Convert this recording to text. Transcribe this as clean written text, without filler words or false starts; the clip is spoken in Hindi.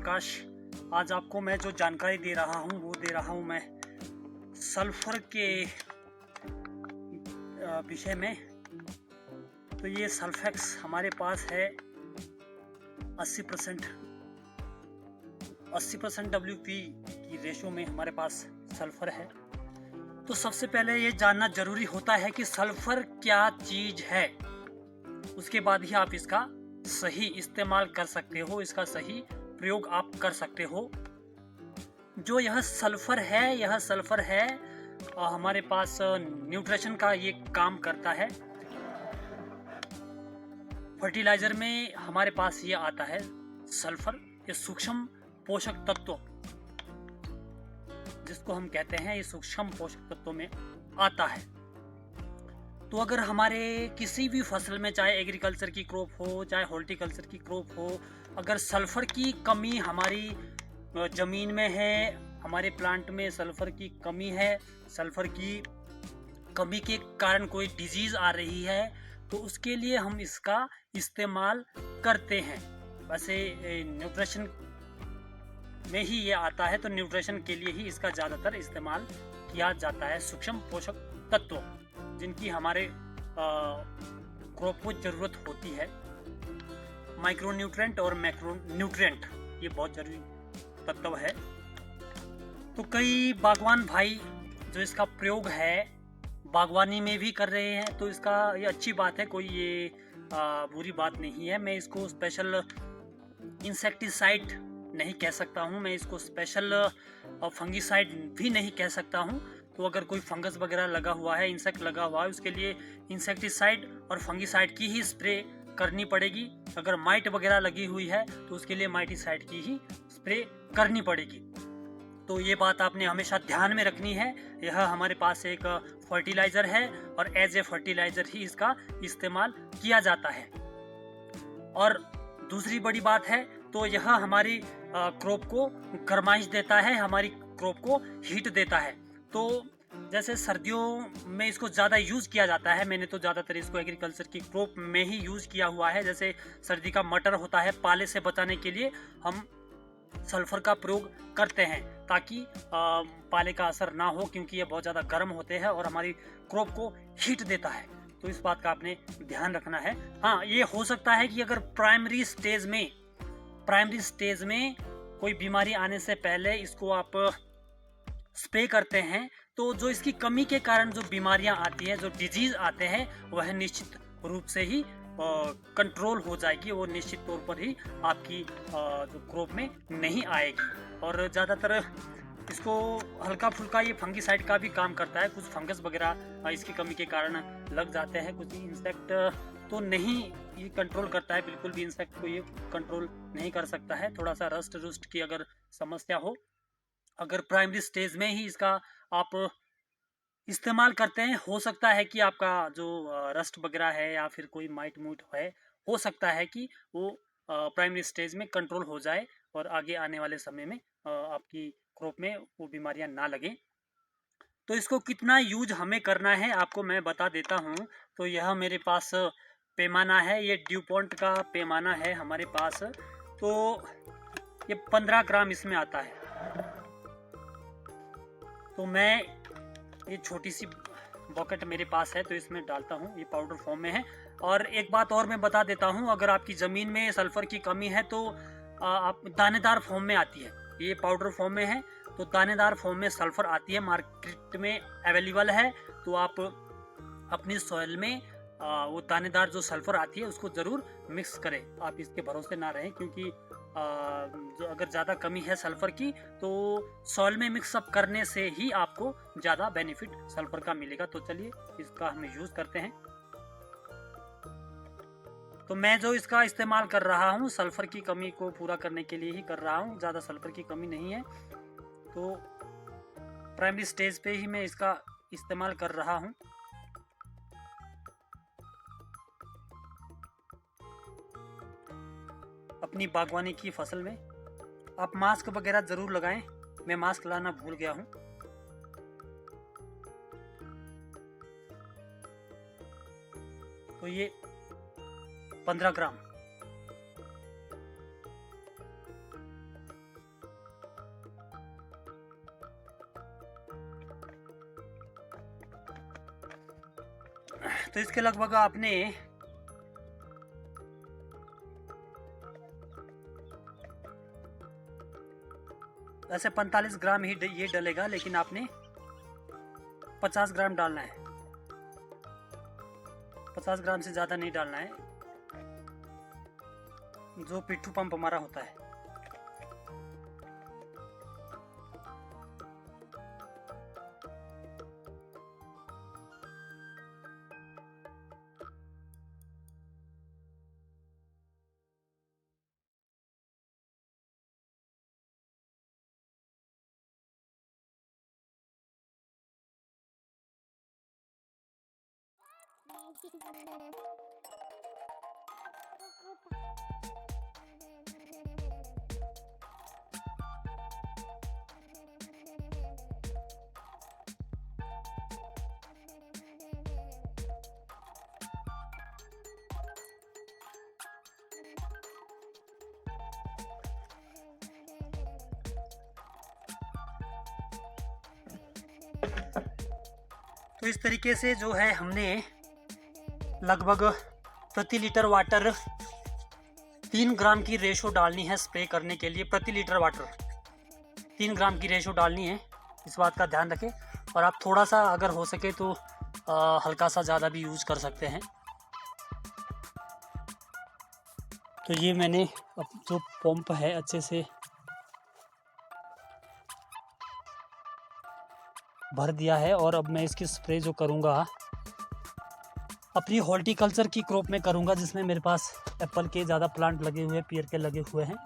प्रकाश। आज आपको मैं जो जानकारी दे रहा हूँ वो दे रहा हूँ मैं सल्फर के विषय में। तो ये सल्फेक्स हमारे पास है 80% WP की रेशो में हमारे पास सल्फर है। तो सबसे पहले ये जानना जरूरी होता है कि सल्फर क्या चीज है, उसके बाद ही आप इसका सही इस्तेमाल कर सकते हो, इसका सही प्रयोग आप कर सकते हो। जो यह सल्फर है हमारे पास न्यूट्रिशन का ये काम करता है। फर्टिलाइजर में हमारे पास ये आता है सल्फर, ये सूक्ष्म पोषक तत्व जिसको हम कहते हैं, ये सूक्ष्म पोषक तत्वों में आता है। तो अगर हमारे किसी भी फसल में, चाहे एग्रीकल्चर की क्रॉप हो चाहे हॉर्टिकल्चर की क्रॉप हो, अगर सल्फर की कमी हमारी जमीन में है, हमारे प्लांट में सल्फर की कमी है, सल्फर की कमी के कारण कोई डिजीज आ रही है, तो उसके लिए हम इसका इस्तेमाल करते हैं। वैसे न्यूट्रिशन में ही ये आता है, तो न्यूट्रिशन के लिए ही इसका ज़्यादातर इस्तेमाल किया जाता है। सूक्ष्म पोषक तत्व जिनकी हमारे क्रॉप को ज़रूरत होती है, माइक्रो न्यूट्रेंट और मैक्रो न्यूट्रेंट, ये बहुत जरूरी तत्व है। तो कई बागवान भाई जो इसका प्रयोग है बागवानी में भी कर रहे हैं, तो इसका ये अच्छी बात है, कोई ये बुरी बात नहीं है। मैं इसको स्पेशल इंसेक्टिसाइड नहीं कह सकता हूँ, मैं इसको स्पेशल फंगिसाइड भी नहीं कह सकता हूँ। तो अगर कोई फंगस वगैरह लगा हुआ है, इंसेक्ट लगा हुआ है, उसके लिए इंसेक्टिसाइड और फंगिसाइड की ही स्प्रे करनी पड़ेगी। अगर माइट वगैरह लगी हुई है तो उसके लिए माइटिसाइड की ही स्प्रे करनी पड़ेगी। तो ये बात आपने हमेशा ध्यान में रखनी है। यह हमारे पास एक फर्टिलाइजर है और एज ए फर्टिलाइजर ही इसका इस्तेमाल किया जाता है। और दूसरी बड़ी बात है, तो यह हमारी क्रॉप को गर्माइश देता है, हमारी क्रॉप को हीट देता है। तो जैसे सर्दियों में इसको ज़्यादा यूज़ किया जाता है, मैंने तो ज़्यादातर इसको एग्रीकल्चर की क्रॉप में ही यूज़ किया हुआ है। जैसे सर्दी का मटर होता है, पाले से बचाने के लिए हम सल्फर का प्रयोग करते हैं ताकि पाले का असर ना हो, क्योंकि ये बहुत ज़्यादा गर्म होते हैं और हमारी क्रॉप को हीट देता है। तो इस बात का आपने ध्यान रखना है। हाँ, ये हो सकता है कि अगर प्राइमरी स्टेज में कोई बीमारी आने से पहले इसको आप स्प्रे करते हैं, तो जो इसकी कमी के कारण जो बीमारियां आती हैं, जो डिजीज आते हैं, वह निश्चित रूप से ही कंट्रोल हो जाएगी, वो निश्चित तौर पर ही आपकी जो क्रॉप में नहीं आएगी। और ज़्यादातर इसको हल्का फुल्का ये फंगिसाइड का भी काम करता है। कुछ फंगस वगैरह इसकी कमी के कारण लग जाते हैं। कुछ इंसेक्ट तो नहीं ये कंट्रोल करता है, बिल्कुल भी इंसेक्ट को ये कंट्रोल नहीं कर सकता है। थोड़ा सा रस्ट रुस्ट की अगर समस्या हो, अगर प्राइमरी स्टेज में ही इसका आप इस्तेमाल करते हैं, हो सकता है कि आपका जो रस्ट वगैरह है या फिर कोई माइट मूट है, हो सकता है कि वो प्राइमरी स्टेज में कंट्रोल हो जाए और आगे आने वाले समय में आपकी क्रॉप में वो बीमारियां ना लगें। तो इसको कितना यूज हमें करना है आपको मैं बता देता हूँ। तो यह मेरे पास पैमाना है, ये ड्यूपॉन्ट का पैमाना है हमारे पास। तो ये 15 ग्राम इसमें आता है। तो मैं ये छोटी सी बकेट मेरे पास है, तो इसमें डालता हूँ, ये पाउडर फॉर्म में है। और एक बात और मैं बता देता हूँ, अगर आपकी ज़मीन में सल्फर की कमी है तो आप दानेदार फॉर्म में आती है, ये पाउडर फॉर्म में है, तो दानेदार फॉर्म में सल्फर आती है, मार्केट में अवेलेबल है। तो आप अपनी सॉइल में वो दानेदार जो सल्फर आती है उसको ज़रूर मिक्स करें। आप इसके भरोसे ना रहें, क्योंकि जो अगर ज़्यादा कमी है सल्फर की तो सॉइल में मिक्सअप करने से ही आपको ज़्यादा बेनिफिट सल्फर का मिलेगा। तो चलिए इसका हम यूज़ करते हैं। तो मैं जो इसका इस्तेमाल कर रहा हूँ सल्फर की कमी को पूरा करने के लिए ही कर रहा हूँ, ज़्यादा सल्फर की कमी नहीं है। तो प्राइमरी स्टेज पे ही मैं इसका इस्तेमाल कर रहा हूँ। अपनी बागवानी की फसल में आप मास्क वगैरह ज़रूर लगाएं, मैं मास्क लाना भूल गया हूँ। तो ये 15 ग्राम तो इसके लगभग आपने ऐसे 45 ग्राम ही ये डलेगा, लेकिन आपने 50 ग्राम डालना है। 50 ग्राम से ज़्यादा नहीं डालना है, जो पिट्ठू पंप हमारा होता है। तो इस तरीके से जो है हमने लगभग प्रति लीटर वाटर 3 ग्राम की रेशो डालनी है स्प्रे करने के लिए। प्रति लीटर वाटर 3 ग्राम की रेशो डालनी है, इस बात का ध्यान रखें। और आप थोड़ा सा अगर हो सके तो हल्का सा ज़्यादा भी यूज़ कर सकते हैं। तो ये मैंने अब जो पंप है अच्छे से भर दिया है, और अब मैं इसकी स्प्रे जो करूँगा अपनी हॉर्टिकल्चर की क्रॉप में करूँगा, जिसमें मेरे पास एप्पल के ज़्यादा प्लांट लगे हुए हैं, पेड़ के लगे हुए हैं।